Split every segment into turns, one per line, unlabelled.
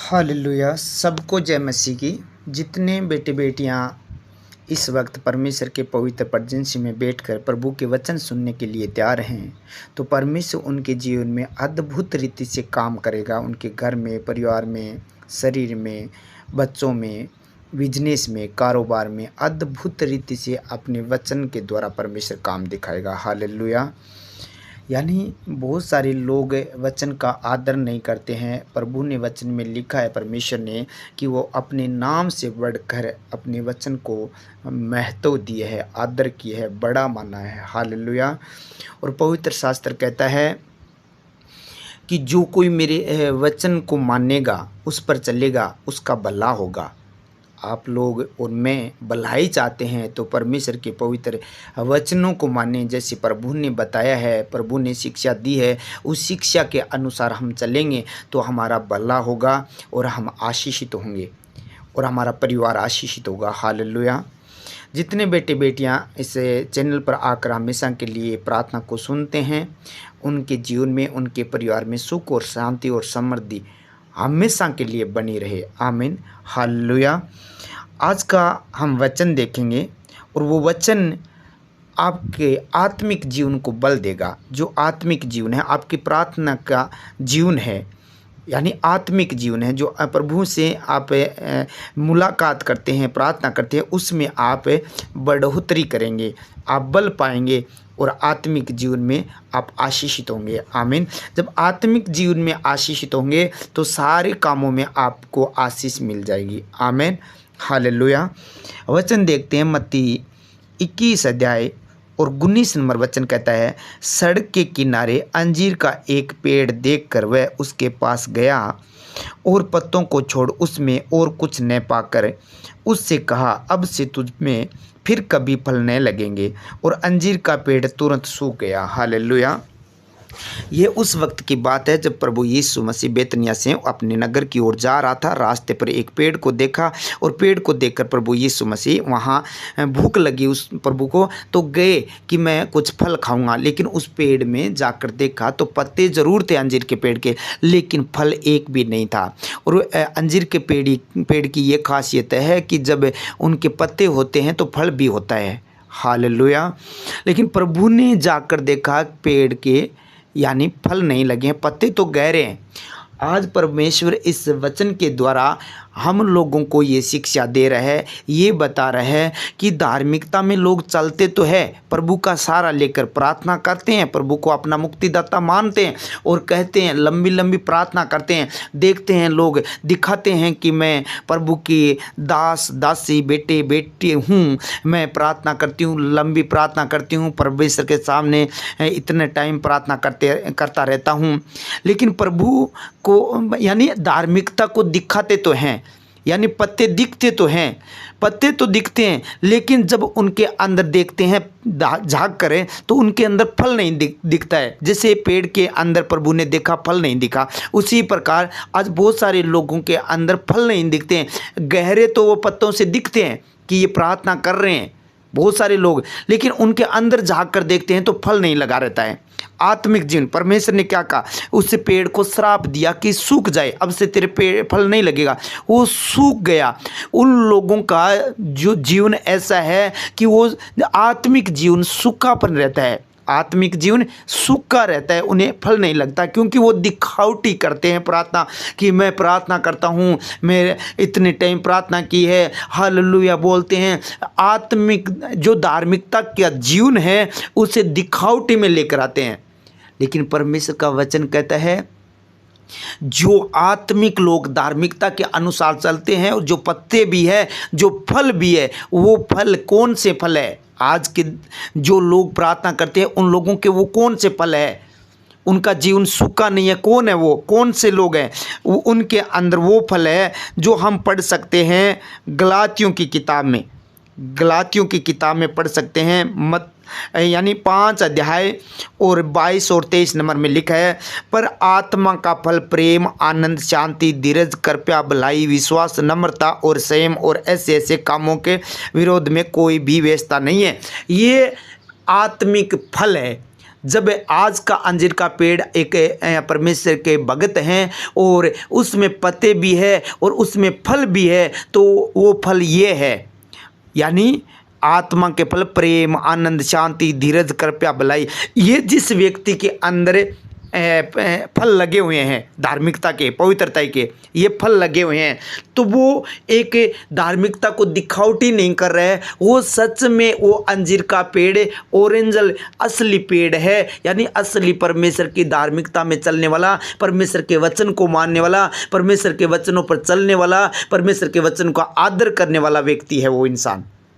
Hallelujah. सबको जय मसीह की। जितने बेटे बेटियां इस वक्त परमेश्वर के पवित्र प्रजंस में बैठकर प्रभु के वचन सुनने के लिए तैयार हैं, तो परमेश्वर उनके जीवन में अद्भुत रीति से काम करेगा। उनके घर में, परिवार में, शरीर में, बच्चों में, बिजनेस में, कारोबार में अद्भुत रीति से अपने वचन के द्वारा परमेश्वर काम दिखाएगा। हालेलुया। यानी बहुत सारे लोग वचन का आदर नहीं करते हैं। प्रभु ने वचन में लिखा है, परमेश्वर ने, कि वो अपने नाम से बढ़कर अपने वचन को महत्व दिए है, आदर किए है, बड़ा माना है। हालेलुया। और पवित्र शास्त्र कहता है कि जो कोई मेरे वचन को मानेगा, उस पर चलेगा, उसका भला होगा। आप लोग और मैं भलाई चाहते हैं तो परमेश्वर के पवित्र वचनों को मानें। जैसे प्रभु ने बताया है, प्रभु ने शिक्षा दी है, उस शिक्षा के अनुसार हम चलेंगे तो हमारा भला होगा और हम आशीषित होंगे और हमारा परिवार आशीषित होगा। हालेलुया। जितने बेटे बेटियां इस चैनल पर आकर हमेशा के लिए प्रार्थना को सुनते हैं, उनके जीवन में, उनके परिवार में सुख और शांति और समृद्धि हमेशा के लिए बनी रहे। आमीन। हालेलुया। आज का हम वचन देखेंगे और वो वचन आपके आत्मिक जीवन को बल देगा। जो आत्मिक जीवन है, आपकी प्रार्थना का जीवन है, यानी आत्मिक जीवन है, जो प्रभु से आप मुलाकात करते हैं, प्रार्थना करते हैं, उसमें आप बढ़ोतरी करेंगे, आप बल पाएंगे और आत्मिक जीवन में आप आशीषित होंगे। आमीन। जब आत्मिक जीवन में आशीषित होंगे तो सारे कामों में आपको आशीष मिल जाएगी। आमीन। हालेलुया। वचन देखते हैं, मत्ती 21 अध्याय और 19 नंबर वचन कहता है, सड़क के किनारे अंजीर का एक पेड़ देखकर वह उसके पास गया और पत्तों को छोड़ उसमें और कुछ न पाकर उससे कहा, अब से तुझ में फिर कभी फल न लगेंगे। और अंजीर का पेड़ तुरंत सूख गया। हालेलुया। ये उस वक्त की बात है जब प्रभु यीशु मसीह बेतनिया से अपने नगर की ओर जा रहा था। रास्ते पर एक पेड़ को देखा और पेड़ को देखकर प्रभु यीशु मसीह, वहाँ भूख लगी उस प्रभु को, तो गए कि मैं कुछ फल खाऊंगा। लेकिन उस पेड़ में जाकर देखा तो पत्ते ज़रूर थे अंजीर के पेड़ के, लेकिन फल एक भी नहीं था। और अंजीर के पेड़ की ये खासियत है कि जब उनके पत्ते होते हैं तो फल भी होता है। हालेलुया। लेकिन प्रभु ने जाकर देखा पेड़ के यानी फल नहीं लगे हैं, पत्ते तो गहरे हैं। आज परमेश्वर इस वचन के द्वारा हम लोगों को ये शिक्षा दे रहा है, ये बता रहा है कि धार्मिकता में लोग चलते तो है, प्रभु का सहारा लेकर प्रार्थना करते हैं, प्रभु को अपना मुक्तिदाता मानते हैं और कहते हैं, लंबी लंबी प्रार्थना करते हैं। देखते हैं लोग दिखाते हैं कि मैं प्रभु की दास दासी बेटे बेटी हूँ, मैं प्रार्थना करती हूँ, लंबी प्रार्थना करती हूँ, परमेश्वर के सामने इतने टाइम प्रार्थना करता रहता हूँ। लेकिन प्रभु को यानी धार्मिकता को दिखाते तो हैं, यानी पत्ते दिखते तो हैं, पत्ते तो दिखते हैं, लेकिन जब उनके अंदर देखते हैं, झांक करें, तो उनके अंदर फल नहीं दिखता है। जैसे पेड़ के अंदर प्रभु ने देखा, फल नहीं दिखा, उसी प्रकार आज बहुत सारे लोगों के अंदर फल नहीं दिखते हैं। गहरे तो वो पत्तों से दिखते हैं कि ये प्रार्थना कर रहे हैं बहुत सारे लोग, लेकिन उनके अंदर झांक कर देखते हैं तो फल नहीं लगा रहता है। आत्मिक जीवन, परमेश्वर ने क्या कहा, उस पेड़ को श्राप दिया कि सूख जाए, अब से तेरे पेड़ फल नहीं लगेगा। वो सूख गया। उन लोगों का जो जीवन ऐसा है कि वो आत्मिक जीवन सूखापन रहता है, आत्मिक जीवन सूखा रहता है, उन्हें फल नहीं लगता, क्योंकि वो दिखावटी करते हैं प्रार्थना कि मैं प्रार्थना करता हूँ, मैं इतने टाइम प्रार्थना की है, हालेलुया बोलते हैं। आत्मिक जो धार्मिकता का जीवन है उसे दिखावटी में लेकर आते हैं। लेकिन परमेश्वर का वचन कहता है, जो आत्मिक लोग धार्मिकता के अनुसार चलते हैं और जो पत्ते भी है, जो फल भी है, वो फल कौन से फल है? आज के जो लोग प्रार्थना करते हैं उन लोगों के वो कौन से फल है? उनका जीवन सूखा नहीं है। कौन है वो? कौन से लोग हैं? उनके अंदर वो फल है जो हम पढ़ सकते हैं गलातियों की किताब में, गलातियों की किताब में पढ़ सकते हैं, यानी 5 अध्याय और 22 और 23 नंबर में लिखा है, पर आत्मा का फल प्रेम, आनंद, शांति, धीरज, कृपा, भलाई, विश्वास, नम्रता और संयम, और ऐसे ऐसे कामों के विरोध में कोई भी व्यवस्था नहीं है। ये आत्मिक फल है जब आज का अंजीर का पेड़ एक परमेश्वर के भगत हैं और उसमें पत्ते भी है और उसमें फल भी है, तो वो फल ये है, यानी आत्मा के फल प्रेम, आनंद, शांति, धीरज, कृपा, भलाई। ये जिस व्यक्ति के अंदर फल लगे हुए हैं धार्मिकता के, पवित्रता के, ये फल लगे हुए हैं, तो वो एक धार्मिकता को दिखावटी नहीं कर रहा है, वो सच में वो अंजीर का पेड़ ओरिजिनल असली पेड़ है, यानी असली परमेश्वर की धार्मिकता में चलने वाला, परमेश्वर के वचन को मानने वाला, परमेश्वर के वचनों पर चलने वाला, परमेश्वर के वचन का आदर करने वाला व्यक्ति है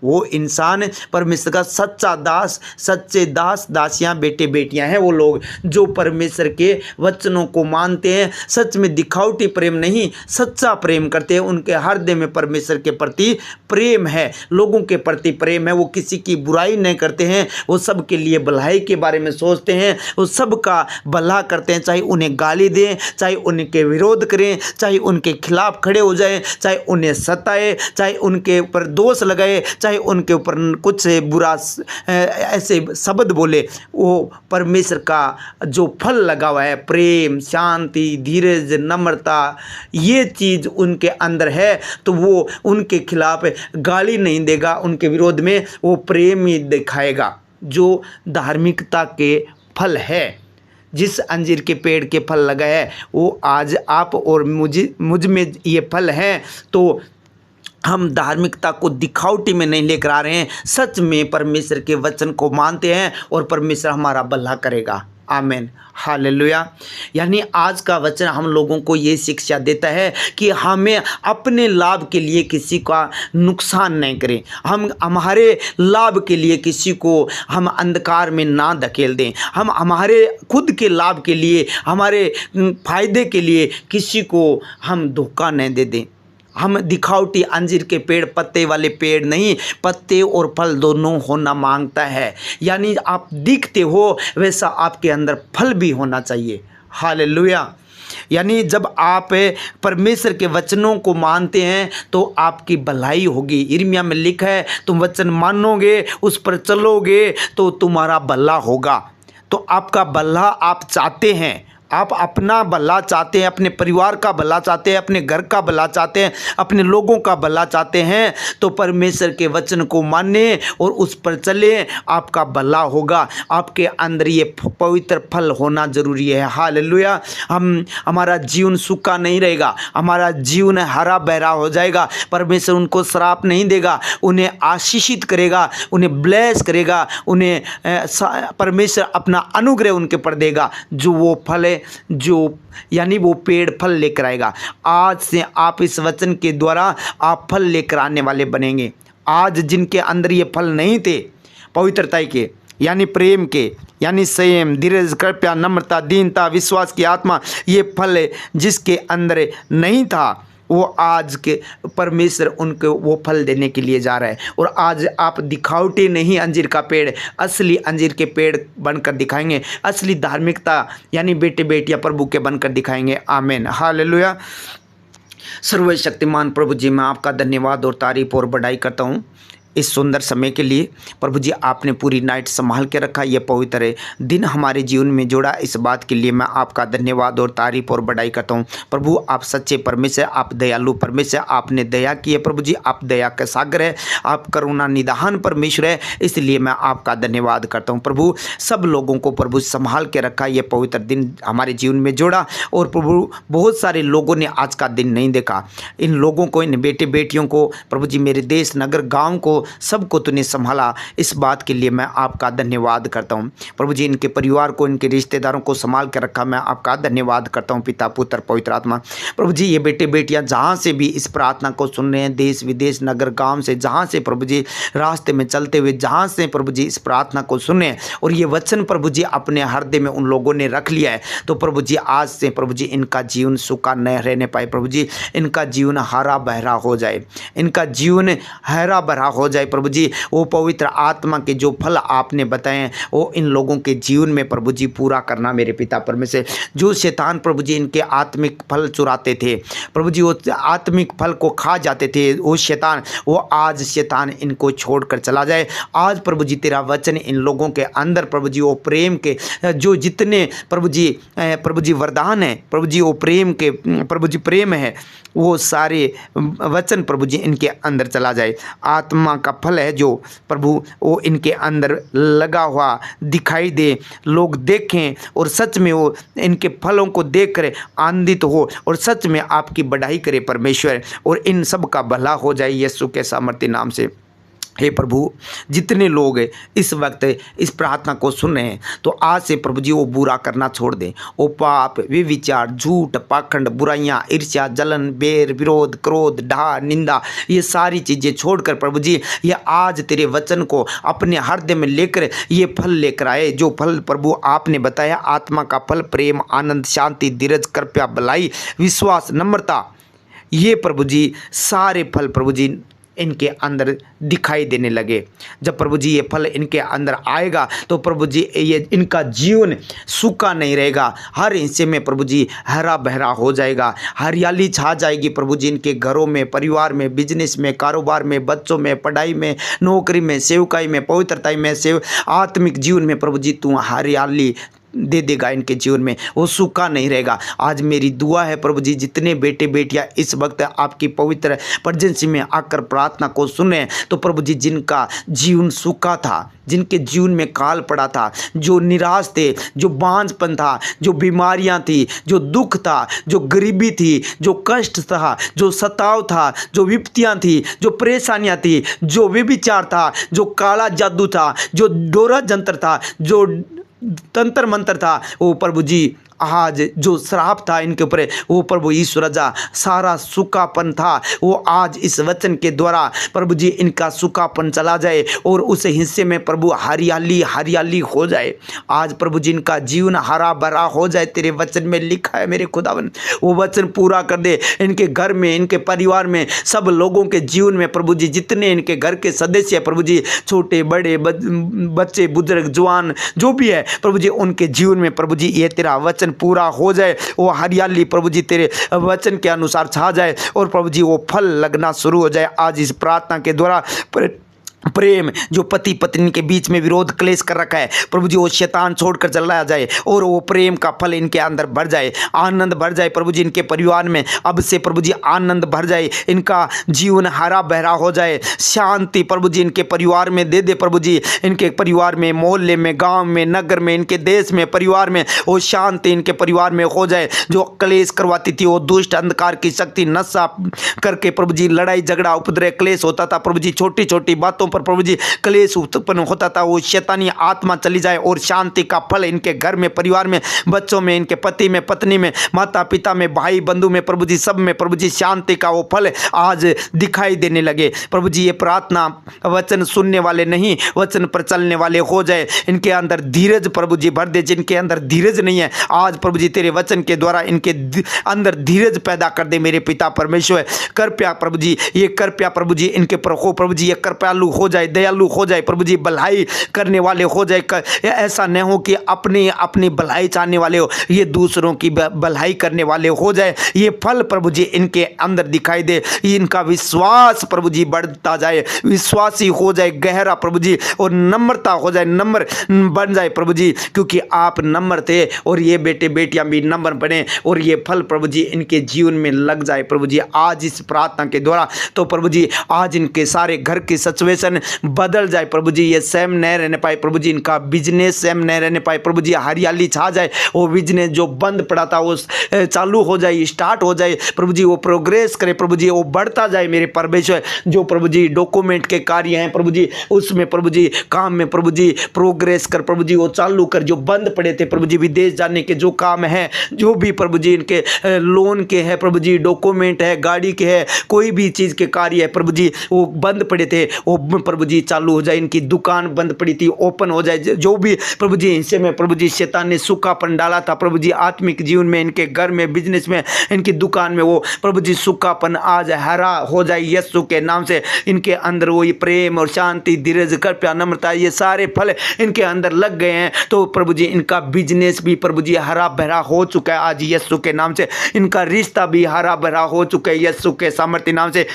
वो इंसान परमेश्वर का सच्चा दास, सच्चे दास दासियां, बेटे बेटियां हैं वो लोग जो परमेश्वर के वचनों को मानते हैं, सच में दिखावटी प्रेम नहीं, सच्चा प्रेम करते हैं। उनके हृदय में परमेश्वर के प्रति प्रेम है, लोगों के प्रति प्रेम है, वो किसी की बुराई नहीं करते हैं, वो सबके लिए भलाई के बारे में सोचते हैं, वो सबका भला करते हैं, चाहे उन्हें गाली दें, चाहे उनके विरोध करें, चाहे उनके खिलाफ खड़े हो जाएं, चाहे उन्हें सताए, चाहे उनके ऊपर दोष लगाए, चाहे उनके ऊपर कुछ बुरा ऐसे शब्द बोले, वो परमेश्वर का जो फल लगा हुआ है, प्रेम, शांति, धीरज, नम्रता, ये चीज़ उनके अंदर है, तो वो उनके खिलाफ गाली नहीं देगा, उनके विरोध में वो प्रेम ही दिखाएगा, जो धार्मिकता के फल है। जिस अंजीर के पेड़ के फल लगा है वो आज आप और मुझ में ये फल हैं, तो हम धार्मिकता को दिखावटी में नहीं लेकर आ रहे हैं, सच में परमेश्वर के वचन को मानते हैं और परमेश्वर हमारा भला करेगा। आमीन, हालेलुया। यानी आज का वचन हम लोगों को ये शिक्षा देता है कि हमें अपने लाभ के लिए किसी का नुकसान नहीं करें, हम हमारे लाभ के लिए किसी को हम अंधकार में ना धकेल दें, हम हमारे खुद के लाभ के लिए, हमारे फायदे के लिए किसी को हम धोखा नहीं दे दें। हम दिखावटी अंजीर के पेड़, पत्ते वाले पेड़ नहीं, पत्ते और फल दोनों होना मांगता है। यानी आप दिखते हो वैसा आपके अंदर फल भी होना चाहिए। हालेलुया। यानी जब आप परमेश्वर के वचनों को मानते हैं तो आपकी भलाई होगी। यिर्मयाह में लिखा है, तुम वचन मानोगे, उस पर चलोगे तो तुम्हारा भला होगा। तो आपका भला आप चाहते हैं, आप अपना भला चाहते हैं, अपने परिवार का भला चाहते हैं, अपने घर का भला चाहते हैं, अपने लोगों का भला चाहते हैं, तो परमेश्वर के वचन को माने और उस पर चले, आपका भला होगा। आपके अंदर ये पवित्र फल होना जरूरी है। हालेलुया। हमारा जीवन सूखा नहीं रहेगा, हमारा जीवन हरा भरा हो जाएगा। परमेश्वर उनको श्राप नहीं देगा, उन्हें आशीषित करेगा, उन्हें ब्लेस करेगा, उन्हें परमेश्वर अपना अनुग्रह उनके पर देगा, जो वो फल है, जो यानी वो पेड़ फल लेकर आएगा। आज से आप इस वचन के द्वारा आप फल लेकर आने वाले बनेंगे। आज जिनके अंदर ये फल नहीं थे पवित्रता के, यानी प्रेम के, यानी संयम, धीरज, कृपा, नम्रता, दीनता, विश्वास की आत्मा, ये फल जिसके अंदर नहीं था, वो आज के परमेश्वर उनको वो फल देने के लिए जा रहा है। और आज आप दिखावटी नहीं अंजीर का पेड़, असली अंजीर के पेड़ बनकर दिखाएंगे, असली धार्मिकता यानी बेटे बेटियां प्रभु के बनकर दिखाएंगे। आमीन, हालेलुया। सर्वशक्तिमान प्रभु जी, मैं आपका धन्यवाद और तारीफ और बड़ाई करता हूँ इस सुंदर समय के लिए। प्रभु जी, आपने पूरी नाइट संभाल के रखा, ये पवित्र दिन हमारे जीवन में जोड़ा, इस बात के लिए मैं आपका धन्यवाद और तारीफ और बड़ाई करता हूँ। प्रभु, आप सच्चे परमेश्वर, आप दयालु परमेश्वर, आपने दया की है। प्रभु जी, आप दया का सागर है, आप करुणा निधान परमेश्वर है, इसलिए मैं आपका धन्यवाद करता हूँ। प्रभु, सब लोगों को प्रभु संभाल के रखा, ये पवित्र दिन हमारे जीवन में जोड़ा। और प्रभु, बहुत सारे लोगों ने आज का दिन नहीं देखा, इन लोगों को, इन बेटे बेटियों को प्रभु जी, मेरे देश नगर गाँव को, सबको तूने संभाला, इस बात के लिए मैं आपका धन्यवाद करता हूँ। प्रभु जी, इनके परिवार को, इनके रिश्तेदारों को संभाल के रखा, मैं आपका धन्यवाद करता हूँ। पिता, पुत्र, पवित्र आत्मा। प्रभु जी, ये बेटे बेटियाँ जहाँ से भी इस प्रार्थना को सुन रहे हैं, देश विदेश नगर गांव से, जहाँ से प्रभु जी रास्ते में चलते हुए, जहाँ से प्रभु जी इस प्रार्थना को सुने और ये वचन प्रभु जी अपने हृदय में उन लोगों ने रख लिया है, तो प्रभु जी आज से प्रभु जी इनका जीवन सूखा न रहने पाए। प्रभु जी, इनका जीवन हरा भरा हो जाए, इनका जीवन हरा भरा हो जाए प्रभु जी। वो पवित्र आत्मा के जो फल आपने बताए हैं वो इन लोगों के जीवन में प्रभु जी पूरा करना मेरे पिता परमेश्वर। जो शैतान प्रभु जी इनके आत्मिक फल चुराते थे प्रभु जी, वो आत्मिक फल को खा जाते थे वो शैतान, वो आज शैतान इनको छोड़कर चला जाए। आज प्रभु जी तेरा वचन इन लोगों के अंदर प्रभु जी वो प्रेम के जो जितने प्रभु जी वरदान है प्रभु जी, वो प्रेम के प्रभु जी प्रेम है, वो सारे वचन प्रभु जी इनके अंदर चला जाए। आत्मा का फल है जो प्रभु वो इनके अंदर लगा हुआ दिखाई दे, लोग देखें और सच में वो इनके फलों को देख कर आनंदित हो और सच में आपकी बढ़ाई करे परमेश्वर, और इन सब का भला हो जाए यीशु के सामर्थ्य नाम से। हे प्रभु, जितने लोग इस वक्त इस प्रार्थना को सुन रहे हैं तो आज से प्रभु जी वो बुरा करना छोड़ दें। वो पाप, विचार, झूठ, पाखंड, बुराइयाँ, ईर्ष्या, जलन, बैर, विरोध, क्रोध, ढा, निंदा, ये सारी चीज़ें छोड़कर प्रभु जी ये आज तेरे वचन को अपने हृदय में लेकर ये फल लेकर आए। जो फल प्रभु आपने बताया, आत्मा का फल प्रेम, आनंद, शांति, धीरज, कृपा, भलाई, विश्वास, नम्रता, ये प्रभु जी सारे फल प्रभु जी इनके अंदर दिखाई देने लगे। जब प्रभु जी ये फल इनके अंदर आएगा तो प्रभु जी ये इनका जीवन सूखा नहीं रहेगा, हर हिस्से में प्रभु जी हरा भरा हो जाएगा, हरियाली छा जाएगी प्रभु जी इनके घरों में, परिवार में, बिजनेस में, कारोबार में, बच्चों में, पढ़ाई में, नौकरी में, सेवकाई में, पवित्रता में, आत्मिक जीवन में प्रभु जी तू हरियाली दे देगा इनके जीवन में, वो सूखा नहीं रहेगा। आज मेरी दुआ है प्रभु जी, जितने बेटे बेटियां इस वक्त आपकी पवित्र प्रेजेंस में आकर प्रार्थना को सुने तो प्रभु जी जिनका जीवन सूखा था, जिनके जीवन में काल पड़ा था, जो निराश थे, जो बांझपन था, जो बीमारियां थी, जो दुख था, जो गरीबी थी, जो कष्ट था, जो सताव था, जो विपत्तियां थी, जो परेशानियां थी, जो व्यभिचार था, जो काला जादू था, जो डोरा जंतर था, जो तंत्र मंत्र था, वो प्रभु जी आज जो श्राप था इनके ऊपर वो प्रभु ईश्वर राजा सारा सूखापन था, वो आज इस वचन के द्वारा प्रभु जी इनका सूखापन चला जाए और उस हिस्से में प्रभु हरियाली हरियाली हो जाए। आज प्रभु जी इनका जीवन हरा भरा हो जाए। तेरे वचन में लिखा है मेरे खुदावन, वो वचन पूरा कर दे इनके घर में, इनके परिवार में, सब लोगों के जीवन में प्रभु जी, जितने इनके घर के सदस्य है प्रभु जी, छोटे बड़े बच्चे बुजुर्ग जवान जो भी है प्रभु जी, उनके जीवन में प्रभु जी ये तेरा वचन पूरा हो जाए। वो हरियाली प्रभु जी तेरे वचन के अनुसार छा जाए और प्रभु जी वो फल लगना शुरू हो जाए। आज इस प्रार्थना के द्वारा प्रेम जो पति पत्नी के बीच में विरोध क्लेश कर रखा है प्रभु जी, वो शैतान छोड़कर चला जाए और वो प्रेम का फल इनके अंदर भर जाए, आनंद भर जाए प्रभु जी इनके परिवार में। अब से प्रभु जी आनंद भर जाए, इनका जीवन हरा भरा हो जाए, शांति प्रभु जी इनके परिवार में दे दे प्रभु जी, इनके परिवार में, मोहल्ले में, गांव में, नगर में, इनके देश में, परिवार में वो शांति इनके परिवार में हो जाए। जो क्लेश करवाती थी वो दुष्ट अंधकार की शक्ति, नशा करके प्रभु जी लड़ाई झगड़ा उपद्रव क्लेश होता था प्रभु जी, छोटी छोटी बातों पर प्रभु जी क्लेश उत्पन्न होता था, वो शैतानी आत्मा चली जाए और शांति का फल इनके घर में, परिवार में, बच्चों में, इनके पति में, पत्नी में, माता पिता में, भाई बंधु में प्रभु जी, सब में प्रभु जी शांति का वो फल आज दिखाई देने लगे। प्रभु जी ये प्रार्थना वचन सुनने वाले नहीं, वचन पर चलने वाले हो जाए। इनके अंदर धीरज प्रभु जी भर दे, जिनके अंदर धीरज नहीं है आज प्रभु जी तेरे वचन के द्वारा इनके अंदर धीरज पैदा कर दे मेरे पिता परमेश्वर। कृपया प्रभु जी, ये कृपया प्रभु जी इनके पर हो प्रभु जी, ये कृपालु हो जाए, दयालु हो जाए प्रभु जी, भलाई करने वाले हो जाए। ऐसा न हो कि अपनी अपनी भलाई चाहने वाले हो, ये दूसरों की भलाई करने वाले हो जाए। ये फल प्रभु जी इनके अंदर दिखाई दे, इनका विश्वास प्रभु जी बढ़ता जाए, विश्वासी हो जाए गहरा प्रभु जी, और नम्रता हो जाए, नम्र बन जाए प्रभु जी, क्योंकि आप नम्र थे और ये बेटे बेटियां भी नम्र बने और ये फल प्रभु जी इनके जीवन में लग जाए प्रभु जी। आज इस प्रार्थना के द्वारा तो प्रभु जी आज इनके सारे घर की सिचुएशन बदल जाए प्रभु जी, ये सेम न रहने पाए प्रभु जी, इनका बिजनेस सेम न रहने पाए प्रभु जी, हरियाली छा जाए, वो बिजनेस जो बंद पड़ा था वो चालू हो जाए, स्टार्ट हो जाए प्रभु जी, वो प्रोग्रेस करे प्रभु जी, वो बढ़ता जाए मेरे परमेश्वर। जो प्रभु जी डॉक्यूमेंट के कार्य हैं प्रभु जी, उसमें प्रभु जी काम में प्रभु जी प्रोग्रेस कर प्रभु जी, वो चालू कर, जो बंद पड़े थे प्रभु जी, विदेश जाने के जो काम है, जो भी प्रभु जी इनके लोन के है प्रभु जी, डॉक्यूमेंट है, गाड़ी के है, कोई भी चीज़ के कार्य है प्रभु जी, वो बंद पड़े थे, वो प्रभु जी चालू हो जाए, इनकी दुकान बंद पड़ी थी ओपन हो जाए, जो भी प्रभु जी हिस्से में प्रभु जी शैतान ने सूखापन डाला था प्रभु जी आत्मिक जीवन में, इनके घर में, बिजनेस में, इनकी दुकान में, वो प्रभु जी सूखापन आज हरा हो जाए यीशु के नाम से। इनके अंदर वो ये प्रेम और शांति, धीरज, कृपा, नम्रता, ये सारे फल इनके अंदर लग गए हैं। तो प्रभु जी इनका बिजनेस भी प्रभु जी हरा भरा हो चुका है आज यीशु के नाम से। इनका रिश्ता भी हरा भरा हो चुका है यीशु के सामर्थ्य नाम से।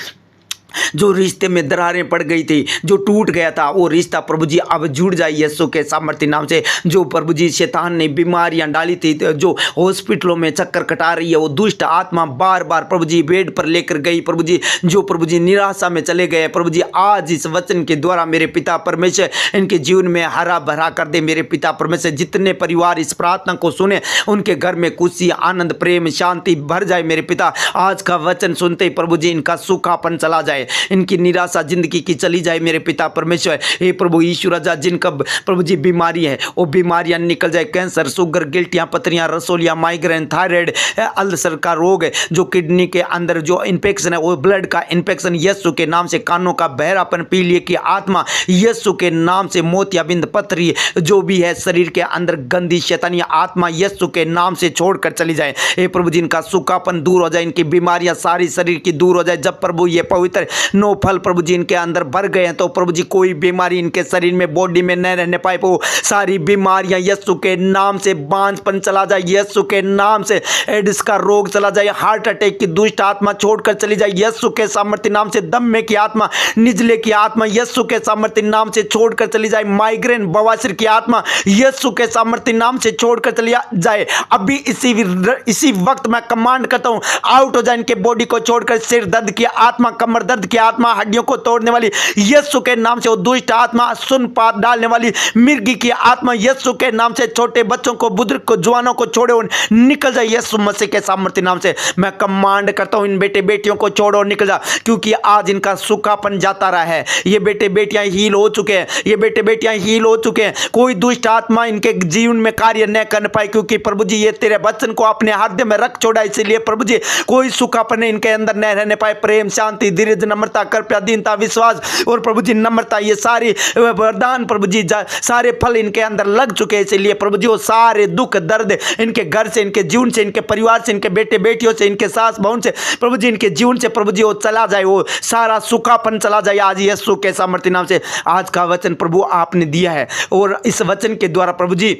जो रिश्ते में दरारें पड़ गई थी, जो टूट गया था, वो रिश्ता प्रभु जी अब जुड़ जाए यीशु के सामर्थ्य नाम से। जो प्रभु जी शैतान ने बीमारियां डाली थी, जो हॉस्पिटलों में चक्कर कटा रही है, वो दुष्ट आत्मा बार बार प्रभु जी बेड पर लेकर गई प्रभु जी, जो प्रभु जी निराशा में चले गए प्रभु जी, आज इस वचन के द्वारा मेरे पिता परमेश्वर इनके जीवन में हरा भरा कर दे मेरे पिता परमेश्वर। जितने परिवार इस प्रार्थना को सुने उनके घर में खुशी, आनंद, प्रेम, शांति भर जाए मेरे पिता। आज का वचन सुनते ही प्रभु जी इनका सूखापन चला जाए, इनकी निराशा जिंदगी की चली जाए मेरे पिता परमेश्वर। हे प्रभु यीशु राजा, जिनका प्रभु जी बीमारी है वो बीमारियां निकल जाए, कैंसर, शुगर, गिल्टियां, पथरियां, रसोलियां, माइग्रेन, थायराइड, अल्सर का रोग है, जो किडनी के अंदर जो इन्फेक्शन है, वो ब्लड का इन्फेक्शन यीशु के नाम से, कानों का बहरापन, पीलिए की आत्मा यीशु के नाम से, मोतियाबिंद, पथरी जो भी है शरीर के अंदर गंदी शैतानी आत्मा यीशु के नाम से छोड़कर चली जाए। हे प्रभु जी इनका सूखापन दूर हो जाए, इनकी बीमारियां सारी शरीर की दूर हो जाए। जब प्रभु ये पवित्र 9 फल प्रभु जी इनके अंदर भर गए हैं, तो प्रभु जी कोई बीमारी इनके शरीर में, बॉडी में न रहने पाए। वो सारी बीमारियां यीशु के नाम से, बांझपन चला जाए यीशु के नाम से, एड्स का रोग चला जाए, हार्ट अटैक की दुष्ट आत्मा छोड़कर चली जाए यीशु के सामर्थ्य नाम से, दम्मे की आत्मा, निजले की आत्मा यीशु के सामर्थ्य नाम से छोड़कर चली जाए, माइग्रेन, बवासीर की आत्मा यीशु के सामर्थ्य नाम से छोड़कर चली जाए। अभी इसी वक्त मैं कमांड करता हूं, आउट हो जाए इनके बॉडी को छोड़कर। सिर दर्द की आत्मा, कमर दर्द की आत्मा, हड्डियों को तोड़ने वाली यीशु के नाम से, वो दुष्ट आत्मा, सुनपात डालने वाली मिर्गी की आत्मा यीशु के नाम से, छोटे बच्चों को, बुजुर्ग को, जवानों को छोड़े और निकल जाए यीशु मसीह के सामर्थ्य नाम से। मैं कमांड करता हूं इन बेटे बेटियों को छोड़ो और निकल जा, क्योंकि आज इनका सूखापन जाता रहा है। ये बेटे बेटियां हील हो चुके हैं, ये बेटे बेटियां हील हो चुके हैं। कोई दुष्ट आत्मा इनके जीवन में कार्य न कर पाए, क्योंकि प्रभु जी ये तेरे वचन को अपने हृदय में रख छोड़ा, इसलिए प्रभु जी कोई सूखापन इनके अंदर न रहने पाए। प्रेम, शांति, धीरज, नम्रता, कृपा, दीनता, विश्वास और प्रभु जी नम्रता, ये सारी वरदान प्रभु जी सारे फल इनके अंदर लग चुके हैं। इसलिए प्रभु जी वो सारे दुख दर्द इनके घर से, इनके जीवन से, इनके परिवार से, इनके बेटे बेटियों से, इनके सास बहन से, प्रभु जी इनके जीवन से प्रभु जी वो चला जाए, वो सारा सूखापन चला जाए आज यीशु के सामर्थ्य नाम से। आज का वचन प्रभु आपने दिया है और इस वचन के द्वारा प्रभु जी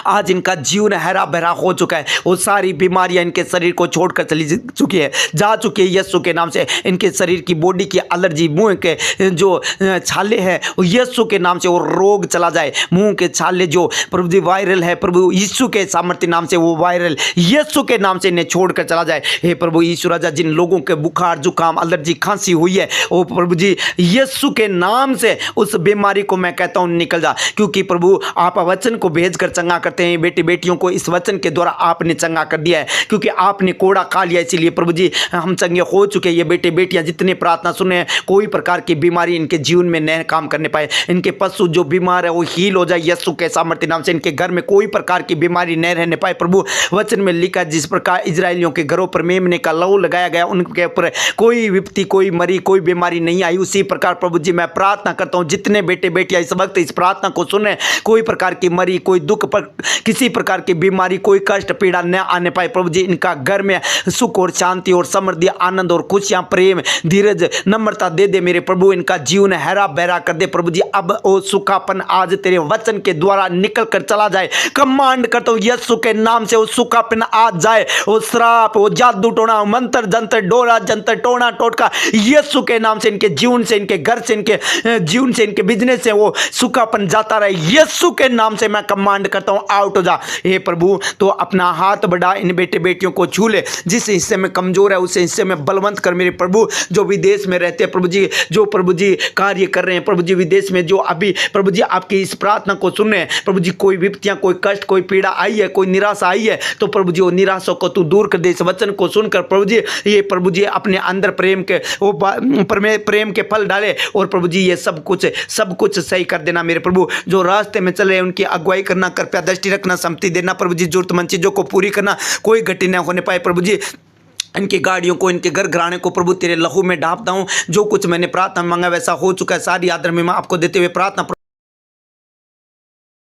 आज इनका जीवन हरा भरा हो चुका है। वो सारी बीमारियां इनके शरीर को छोड़कर चली चुकी है, जा चुकी है यीशु के नाम से। इनके शरीर की बॉडी की एलर्जी, मुंह के जो छाले हैं वो यीशु के नाम से वो रोग चला जाए। मुंह के छाले जो प्रभु जी वायरल है, प्रभु यीशु के सामर्थ्य नाम से वो वायरल यीशु के नाम से इन्हें छोड़कर चला जाए। हे प्रभु यीशु राजा, जिन लोगों के बुखार, जुकाम, एलर्जी, खांसी हुई है, वो प्रभु जी यीशु के नाम से उस बीमारी को मैं कहता हूँ निकल जा, क्योंकि प्रभु आप वचन को भेजकर चंगा करते हैं। बेटी बेटियों को इस वचन के द्वारा आपने चंगा कर दिया है, क्योंकि आपने कोड़ा खा लिया, इसीलिए प्रभु जी हम चंगे हो चुके हैं। ये बेटे बेटियां जितने प्रार्थना सुने, कोई प्रकार की बीमारी इनके जीवन में न काम करने पाए। इनके पशु जो बीमार है वो हील हो जाए यीशु के सामर्थ्य नाम से। इनके घर में कोई प्रकार की बीमारी न रहने पाए। प्रभु वचन में लिखा, जिस प्रकार इजरायलियों के घरों पर मेमने का लहू लगाया गया, उनके ऊपर कोई विपत्ति, कोई मरी, कोई बीमारी नहीं आई। उसी प्रकार प्रभु जी मैं प्रार्थना करता हूँ, जितने बेटे बेटियां इस वक्त इस प्रार्थना को सुने, कोई प्रकार की मरी, कोई दुख पर किसी प्रकार की बीमारी, कोई कष्ट पीड़ा न आने पाए। प्रभु जी इनका घर में सुख और शांति और समृद्धि, आनंद और खुशियां, प्रेम, धीरज, नम्रता दे दे मेरे प्रभु। इनका जीवन हरा भरा कर दे प्रभु जी। अब वो सूखापन आज तेरे वचन के द्वारा निकल कर चला जाए। कमांड करता हूँ यीशु के नाम से वो सूखापन आज जाए। वो श्राप, वो जादू टोना, मंत्र जंत्र, डोरा जंत्र, टोना टोटका, यीशु के नाम से इनके जीवन से, इनके घर से, इनके जीवन से, इनके बिजनेस से वो सूखापन जाता रहे। यीशु के नाम से मैं कमांड करता हूँ, आउट हो जा। हे प्रभु, तो अपना हाथ बढ़ा, इन बेटे बेटियों को छू ले। जिस हिस्से में कमजोर है उस हिस्से में बलवंत कर मेरे प्रभु। जो विदेश में रहते हैं प्रभु जी, जो प्रभु जी कार्य कर रहे हैं प्रभु जी विदेश में, जो अभी प्रभु जी आपकी इस प्रार्थना को सुन रहे हैं प्रभु जी, कोई विपत्तियां, कोई कष्ट, कोई पीड़ा आई है, कोई निराशा आई है, तो प्रभु जी वो निराशा को तू दूर कर दे। इस वचन को सुनकर प्रभु जी ये प्रभु जी अपने अंदर प्रेम के वो प्रेम के फल डाले और प्रभु जी ये सब कुछ सही कर देना मेरे प्रभु। जो रास्ते में चले उनकी अगुवाई करना, कृपया दृष्टि रखना, सम्मति देना प्रभु जी, जरूरतमंद चीजों को पूरी करना, कोई घटी न होने पाए प्रभु जी। इनकी गाड़ियों को, इनके घर घराने को प्रभु तेरे लहू में ढांपता हूँ। जो कुछ मैंने प्रार्थना मांगा वैसा हो चुका है। सारी आदर में मैं आपको देते हुए प्रार्थना